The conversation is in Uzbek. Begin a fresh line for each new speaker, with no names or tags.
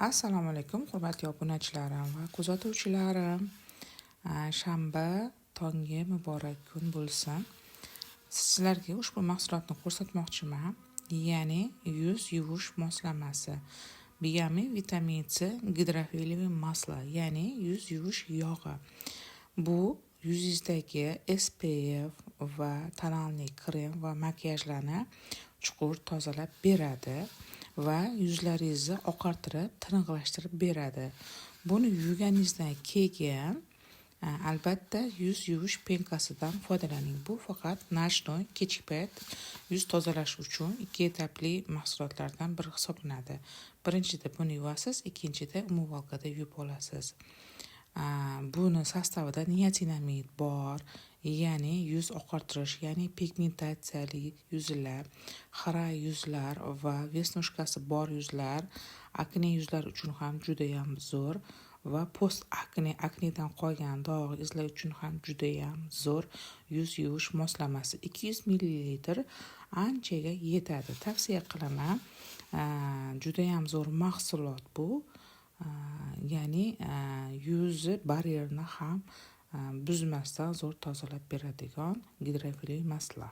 Assalomu alaykum hurmatli obunachilarim va kuzatuvchilarim. Shanba tongi muborak kun bo'lsin. Sizlarga ushbu mahsulotni ko'rsatmoqchiman. Ya'ni yuz yuvish moslamasi. Biyami vitamin C gidrofiliy maslo, ya'ni yuz yuvish yog'i. Bu yuzingizdagi SPF va tonalniy krem va makiyajlarni chuqur tozalab beradi va yuzlaringizni oqartirib, tiniqlashtirib beradi. Buni yuvganingizdan keyin albatta yuz yuvish penkasidan foydalaning. Bu faqat nashnoy kechki payt yuz tozalash uchun 2 etapli mahsulotlardan biri hisoblanadi. Birinchida buni yuvasiz, ikkinchida umumvalkada yuvib olasiz. Buni sostavida niacinamid bor, ya'ni yuz oqartirish, ya'ni pigmentatsiyali yuzlar, xira yuzlar va vesnushkasi bor yuzlar, akne yuzlar uchun ham juda ham zo'r va post aknedan qolgan dog' izlar uchun ham juda ham zo'r yuz yuvish moslamasi. 200 ml anchaga yetadi. Tavsiya qilaman. Juda ham zo'r mahsulot bu. Ya'ni yuz baryerini ham buzmasdan zo'r tozalab beradigan gidrofiliy masla.